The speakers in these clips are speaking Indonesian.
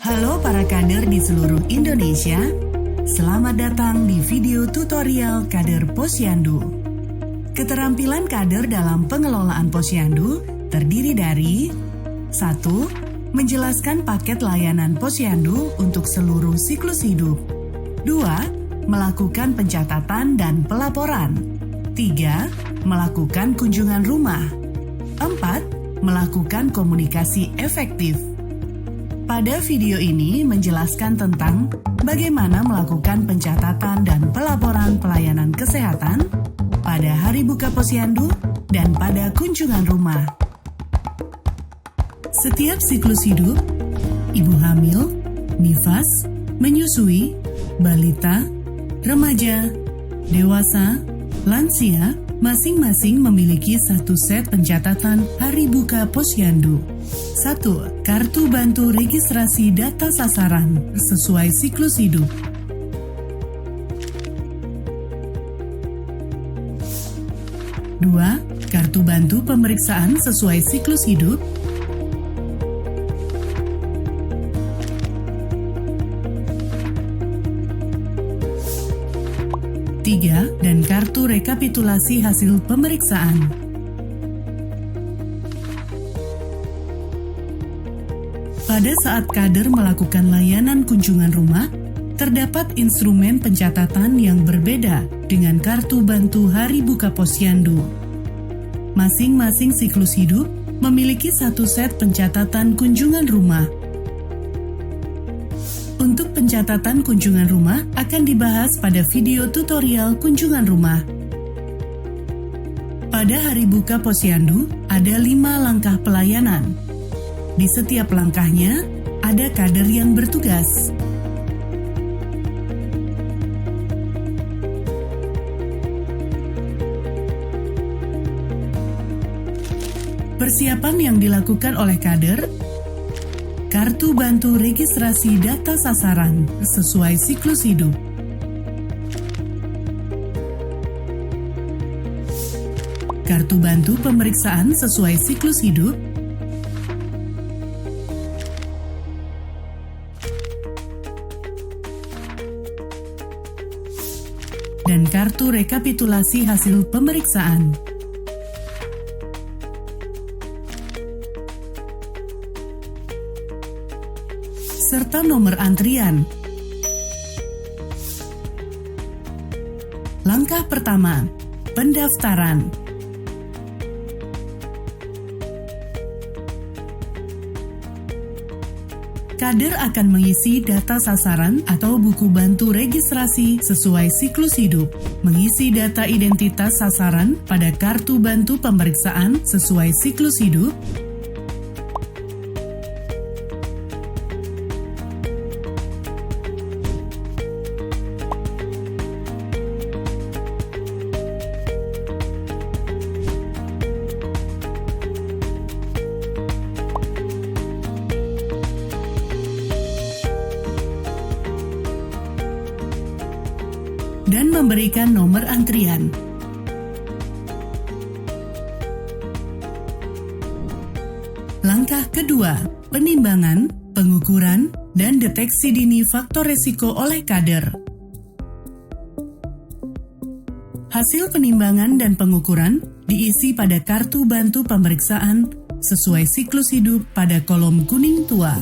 Halo para kader di seluruh Indonesia, selamat datang di video tutorial Kader Posyandu. Keterampilan kader dalam pengelolaan Posyandu terdiri dari 1. Menjelaskan paket layanan Posyandu untuk seluruh siklus hidup. 2. Melakukan pencatatan dan pelaporan. 3. Melakukan kunjungan rumah. 4. Melakukan komunikasi efektif. Pada video ini menjelaskan tentang bagaimana melakukan pencatatan dan pelaporan pelayanan kesehatan pada hari buka Posyandu dan pada kunjungan rumah. Setiap siklus hidup, ibu hamil, nifas, menyusui, balita, remaja, dewasa, lansia, masing-masing memiliki satu set pencatatan hari buka Posyandu. 1. Kartu bantu registrasi data sasaran sesuai siklus hidup. 2. Kartu bantu pemeriksaan sesuai siklus hidup. 3. Dan kartu rekapitulasi hasil pemeriksaan. Pada saat kader melakukan layanan kunjungan rumah, terdapat instrumen pencatatan yang berbeda dengan kartu bantu hari buka Posyandu. Masing-masing siklus hidup memiliki satu set pencatatan kunjungan rumah. Untuk pencatatan kunjungan rumah akan dibahas pada video tutorial kunjungan rumah. Pada hari buka Posyandu ada 5 langkah pelayanan. Di setiap langkahnya ada kader yang bertugas. Persiapan yang dilakukan oleh kader: kartu bantu registrasi data sasaran sesuai siklus hidup. Kartu bantu pemeriksaan sesuai siklus hidup. Dan kartu rekapitulasi hasil pemeriksaan. Serta nomor antrian. Langkah pertama, pendaftaran. Kader akan mengisi data sasaran atau buku bantu registrasi sesuai siklus hidup, mengisi data identitas sasaran pada kartu bantu pemeriksaan sesuai siklus hidup, dan memberikan nomor antrian. Langkah kedua, penimbangan, pengukuran, dan deteksi dini faktor risiko oleh kader. Hasil penimbangan dan pengukuran diisi pada kartu bantu pemeriksaan sesuai siklus hidup pada kolom kuning tua.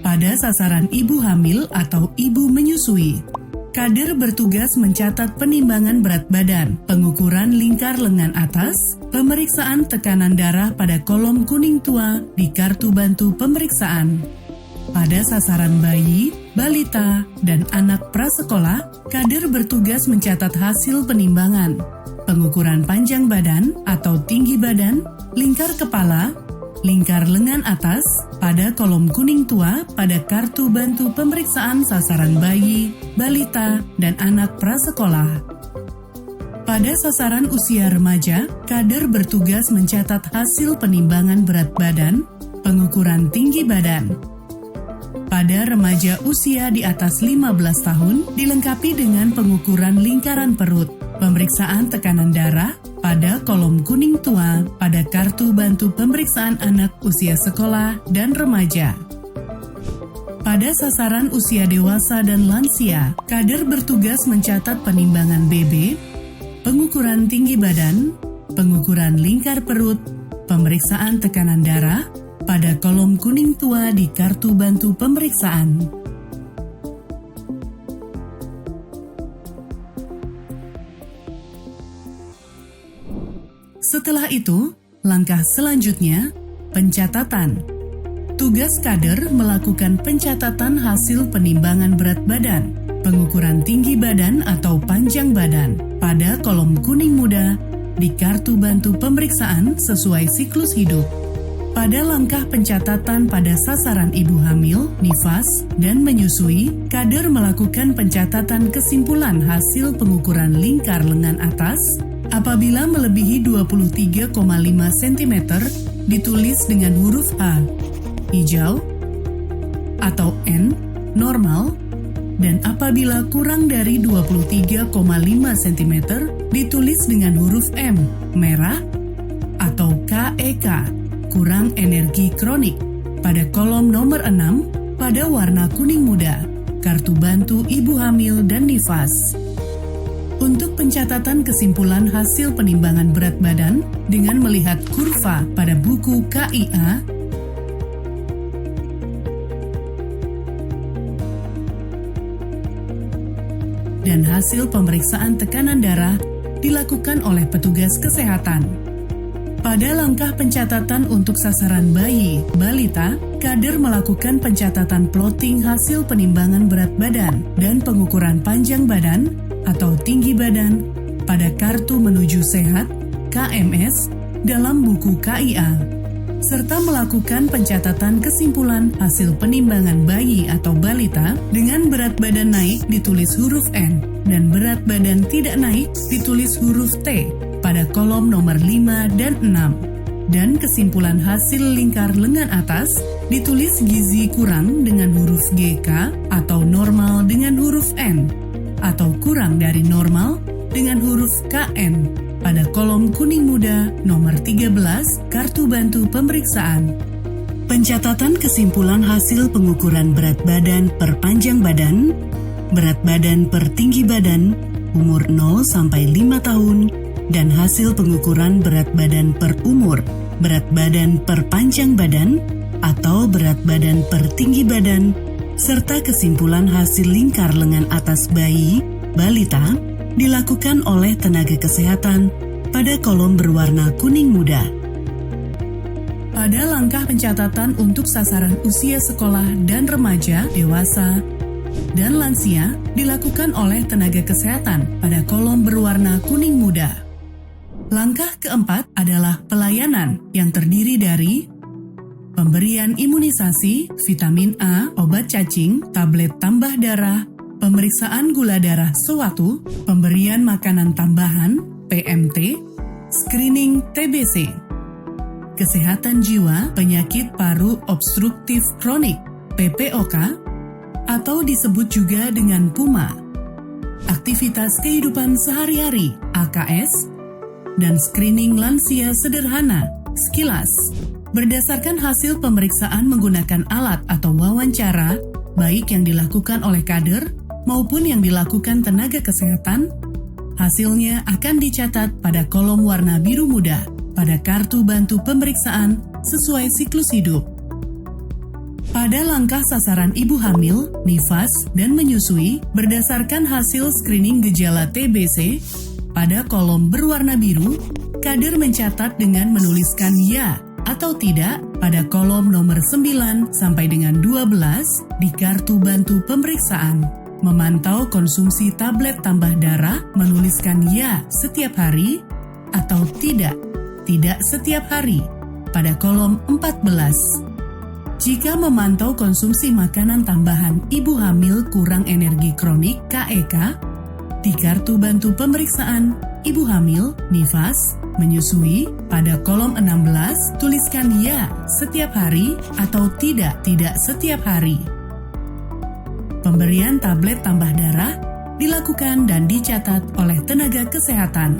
Pada sasaran ibu hamil atau ibu menyusui, kader bertugas mencatat penimbangan berat badan, pengukuran lingkar lengan atas, pemeriksaan tekanan darah pada kolom kuning tua di kartu bantu pemeriksaan. Pada sasaran bayi, balita, dan anak prasekolah, kader bertugas mencatat hasil penimbangan, pengukuran panjang badan atau tinggi badan, lingkar kepala, lingkar lengan atas pada kolom kuning tua pada kartu bantu pemeriksaan sasaran bayi, balita, dan anak prasekolah. Pada sasaran usia remaja, kader bertugas mencatat hasil penimbangan berat badan, pengukuran tinggi badan. Pada remaja usia di atas 15 tahun, dilengkapi dengan pengukuran lingkaran perut, pemeriksaan tekanan darah, pada kolom kuning tua pada kartu bantu pemeriksaan anak usia sekolah dan remaja. Pada sasaran usia dewasa dan lansia, kader bertugas mencatat penimbangan BB, pengukuran tinggi badan, pengukuran lingkar perut, pemeriksaan tekanan darah pada kolom kuning tua di kartu bantu pemeriksaan. Setelah itu, langkah selanjutnya, pencatatan. Tugas kader melakukan pencatatan hasil penimbangan berat badan, pengukuran tinggi badan atau panjang badan pada kolom kuning muda di kartu bantu pemeriksaan sesuai siklus hidup. Pada langkah pencatatan pada sasaran ibu hamil, nifas, dan menyusui, kader melakukan pencatatan kesimpulan hasil pengukuran lingkar lengan atas. Apabila melebihi 23,5 cm, ditulis dengan huruf A, hijau, atau N, normal, dan apabila kurang dari 23,5 cm, ditulis dengan huruf M, merah, atau KEK, kurang energi kronik, pada kolom nomor 6, pada warna kuning muda, kartu bantu ibu hamil dan nifas. Untuk pencatatan kesimpulan hasil penimbangan berat badan dengan melihat kurva pada buku KIA, dan hasil pemeriksaan tekanan darah dilakukan oleh petugas kesehatan. Pada langkah pencatatan untuk sasaran bayi, balita, kader melakukan pencatatan plotting hasil penimbangan berat badan dan pengukuran panjang badan atau tinggi badan pada kartu menuju sehat KMS dalam buku KIA, serta melakukan pencatatan kesimpulan hasil penimbangan bayi atau balita dengan berat badan naik ditulis huruf N dan berat badan tidak naik ditulis huruf T pada kolom nomor 5 dan 6, dan kesimpulan hasil lingkar lengan atas ditulis gizi kurang dengan huruf GK atau normal dengan huruf N, atau kurang dari normal dengan huruf KN pada kolom kuning muda nomor 13 kartu bantu pemeriksaan. Pencatatan kesimpulan hasil pengukuran berat badan per panjang badan, berat badan per tinggi badan, umur 0 sampai 5 tahun, dan hasil pengukuran berat badan per umur, berat badan per panjang badan, atau berat badan per tinggi badan, serta kesimpulan hasil lingkar lengan atas bayi, balita, dilakukan oleh tenaga kesehatan pada kolom berwarna kuning muda. Pada langkah pencatatan untuk sasaran usia sekolah dan remaja, dewasa, dan lansia dilakukan oleh tenaga kesehatan pada kolom berwarna kuning muda. Langkah keempat adalah pelayanan yang terdiri dari pemberian imunisasi, vitamin A, obat cacing, tablet tambah darah, pemeriksaan gula darah sewaktu, pemberian makanan tambahan, PMT, screening TBC, kesehatan jiwa, penyakit paru obstruktif kronik, PPOK, atau disebut juga dengan PUMA, aktivitas kehidupan sehari-hari, AKS, dan screening lansia sederhana, SKILAS. Berdasarkan hasil pemeriksaan menggunakan alat atau wawancara, baik yang dilakukan oleh kader maupun yang dilakukan tenaga kesehatan, hasilnya akan dicatat pada kolom warna biru muda pada kartu bantu pemeriksaan sesuai siklus hidup. Pada langkah sasaran ibu hamil, nifas, dan menyusui berdasarkan hasil screening gejala TBC, pada kolom berwarna biru, kader mencatat dengan menuliskan ya atau tidak pada kolom nomor 9 sampai dengan 12 di kartu bantu pemeriksaan. Memantau konsumsi tablet tambah darah, menuliskan ya setiap hari atau tidak setiap hari pada kolom 14. Jika memantau konsumsi makanan tambahan ibu hamil kurang energi kronik KEK, di kartu bantu pemeriksaan ibu hamil, nifas, menyusui, pada kolom 16 tuliskan ya setiap hari atau tidak setiap hari. Pemberian tablet tambah darah dilakukan dan dicatat oleh tenaga kesehatan.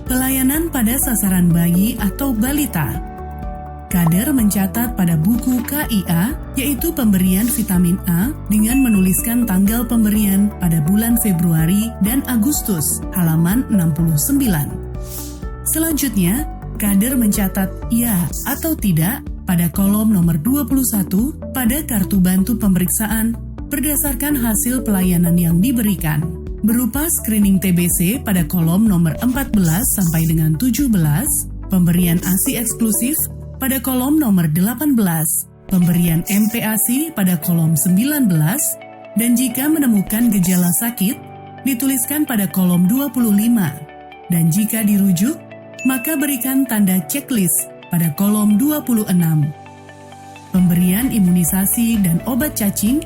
Pelayanan pada sasaran bayi atau balita. Kader mencatat pada buku KIA, yaitu pemberian vitamin A, dengan menuliskan tanggal pemberian pada bulan Februari dan Agustus, halaman 69. Selanjutnya, kader mencatat ya atau tidak pada kolom nomor 21 pada kartu bantu pemeriksaan berdasarkan hasil pelayanan yang diberikan, berupa screening TBC pada kolom nomor 14 sampai dengan 17, pemberian ASI eksklusif pada kolom nomor 18, pemberian MPASI pada kolom 19, dan jika menemukan gejala sakit, dituliskan pada kolom 25, dan jika dirujuk, maka berikan tanda checklist pada kolom 26. Pemberian imunisasi dan obat cacing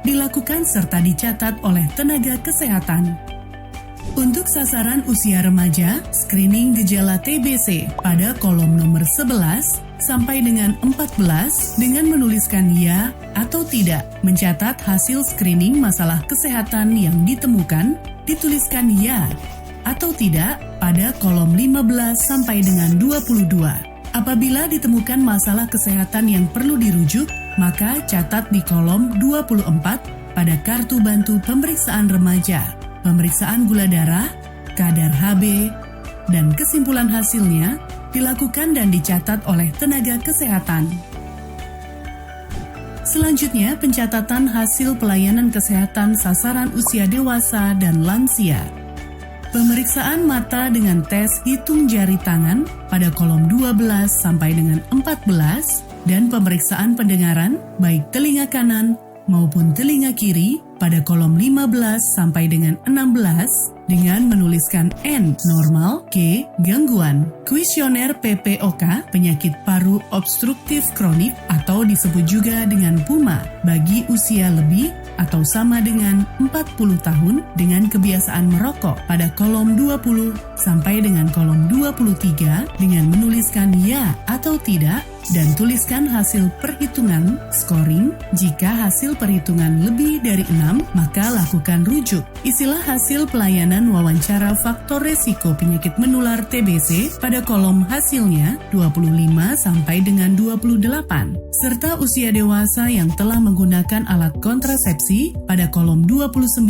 dilakukan serta dicatat oleh tenaga kesehatan. Untuk sasaran usia remaja, screening gejala TBC pada kolom nomor 11 sampai dengan 14 dengan menuliskan ya atau tidak. Mencatat hasil screening masalah kesehatan yang ditemukan, dituliskan ya atau tidak pada kolom 15 sampai dengan 22. Apabila ditemukan masalah kesehatan yang perlu dirujuk, maka catat di kolom 24 pada kartu bantu pemeriksaan remaja. Pemeriksaan gula darah, kadar HB, dan kesimpulan hasilnya dilakukan dan dicatat oleh tenaga kesehatan. Selanjutnya, pencatatan hasil pelayanan kesehatan sasaran usia dewasa dan lansia. Pemeriksaan mata dengan tes hitung jari tangan pada kolom 12 sampai dengan 14 dan pemeriksaan pendengaran baik telinga kanan maupun telinga kiri pada kolom 15 sampai dengan 16 dengan menuliskan N normal, K gangguan. Kuesioner PPOK penyakit paru obstruktif kronik atau disebut juga dengan PUMA bagi usia lebih atau sama dengan 40 tahun dengan kebiasaan merokok pada kolom 20 sampai dengan kolom 23 dengan menuliskan ya atau tidak dan tuliskan hasil perhitungan scoring. Jika hasil perhitungan lebih dari 6, maka lakukan rujuk. Isilah hasil pelayanan wawancara faktor resiko penyakit menular TBC pada kolom hasilnya 25 sampai dengan 28, serta usia dewasa yang telah menggunakan alat kontrasepsi pada kolom 29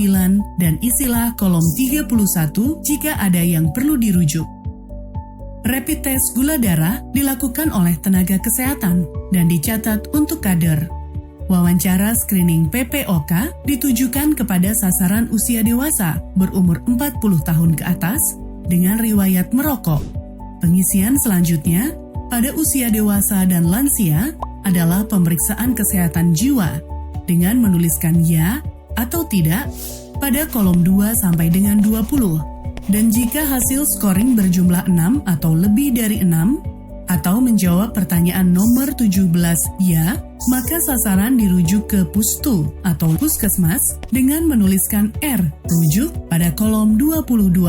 dan isilah kolom 31 jika ada yang perlu dirujuk. Rapid test gula darah dilakukan oleh tenaga kesehatan dan dicatat untuk kader. Wawancara screening PPOK ditujukan kepada sasaran usia dewasa berumur 40 tahun ke atas dengan riwayat merokok. Pengisian selanjutnya pada usia dewasa dan lansia adalah pemeriksaan kesehatan jiwa dengan menuliskan ya atau tidak pada kolom 2 sampai dengan 20. Dan jika hasil scoring berjumlah 6 atau lebih dari 6, atau menjawab pertanyaan nomor 17 ya, maka sasaran dirujuk ke Pustu atau Puskesmas dengan menuliskan R, rujuk pada kolom 22.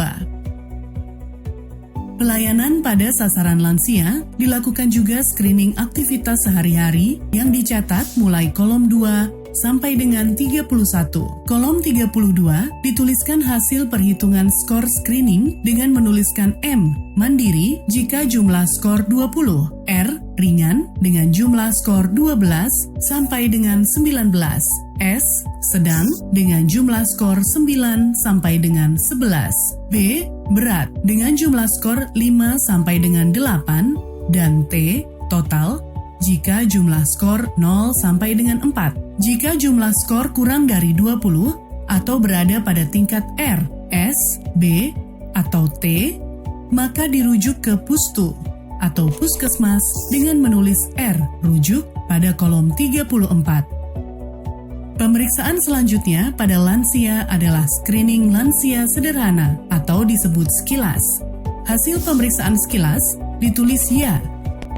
Pelayanan pada sasaran lansia dilakukan juga screening aktivitas sehari-hari yang dicatat mulai kolom 2 sampai dengan 31. Kolom 32 dituliskan hasil perhitungan skor screening dengan menuliskan M, mandiri jika jumlah skor 20, R, ringan dengan jumlah skor 12 sampai dengan 19, S, sedang dengan jumlah skor 9 sampai dengan 11, B, berat dengan jumlah skor 5 sampai dengan 8, dan T, total jika jumlah skor 0 sampai dengan 4. Jika jumlah skor kurang dari 20 atau berada pada tingkat R, S, B, atau T, maka dirujuk ke Pustu atau Puskesmas dengan menulis R, rujuk pada kolom 34. Pemeriksaan selanjutnya pada lansia adalah screening lansia sederhana atau disebut sekilas. Hasil pemeriksaan sekilas ditulis ya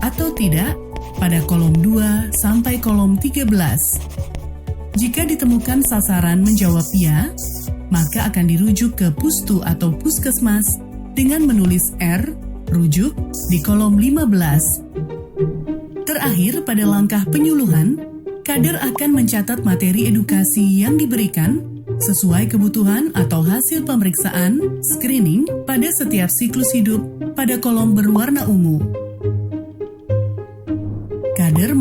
atau tidak pada kolom 2 sampai kolom 13. Jika ditemukan sasaran menjawab ya, maka akan dirujuk ke Pustu atau Puskesmas dengan menulis R, rujuk di kolom 15. Terakhir, pada langkah penyuluhan, kader akan mencatat materi edukasi yang diberikan sesuai kebutuhan atau hasil pemeriksaan screening pada setiap siklus hidup pada kolom berwarna ungu.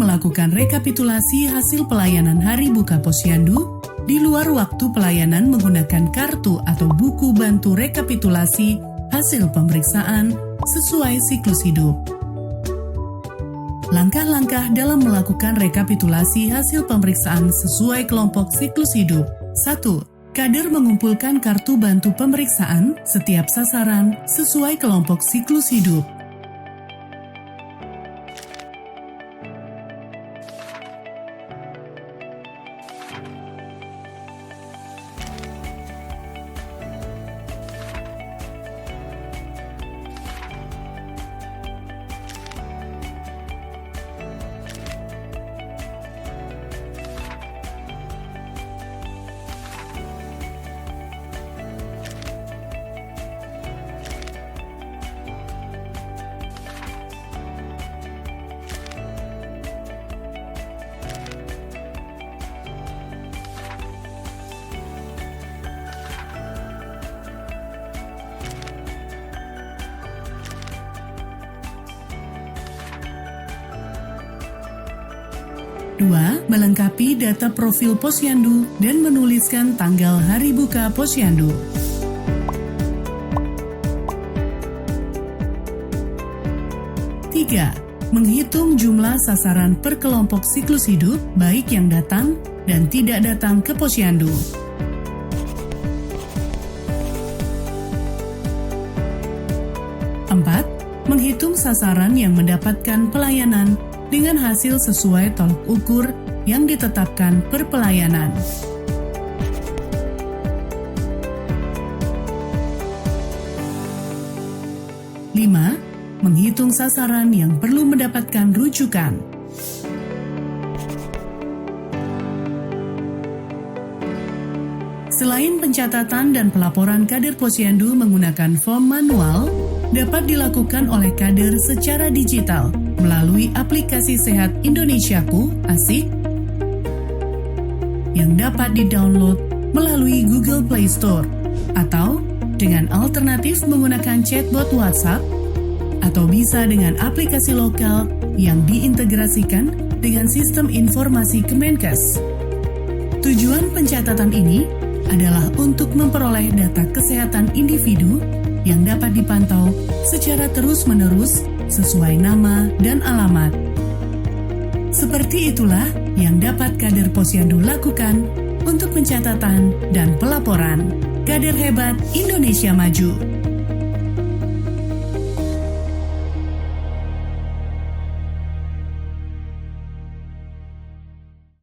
melakukan rekapitulasi hasil pelayanan Hari Buka Posyandu di luar waktu pelayanan menggunakan kartu atau buku bantu rekapitulasi hasil pemeriksaan sesuai siklus hidup. Langkah-langkah dalam melakukan rekapitulasi hasil pemeriksaan sesuai kelompok siklus hidup. 1. Kader mengumpulkan kartu bantu pemeriksaan setiap sasaran sesuai kelompok siklus hidup. Dua, melengkapi data profil Posyandu dan menuliskan tanggal Hari Buka Posyandu. Tiga, menghitung jumlah sasaran per kelompok siklus hidup, baik yang datang dan tidak datang ke Posyandu. Empat, menghitung sasaran yang mendapatkan pelayanan dengan hasil sesuai tolok ukur yang ditetapkan per pelayanan. 5. Menghitung sasaran yang perlu mendapatkan rujukan. Selain pencatatan dan pelaporan kader Posyandu menggunakan form manual, dapat dilakukan oleh kader secara digital melalui aplikasi Sehat Indonesiaku (ASIK) yang dapat di-download melalui Google Play Store atau dengan alternatif menggunakan chatbot WhatsApp atau bisa dengan aplikasi lokal yang diintegrasikan dengan sistem informasi Kemenkes. Tujuan pencatatan ini adalah untuk memperoleh data kesehatan individu yang dapat dipantau secara terus-menerus sesuai nama dan alamat. Seperti itulah yang dapat kader Posyandu lakukan untuk pencatatan dan pelaporan. Kader hebat Indonesia Maju.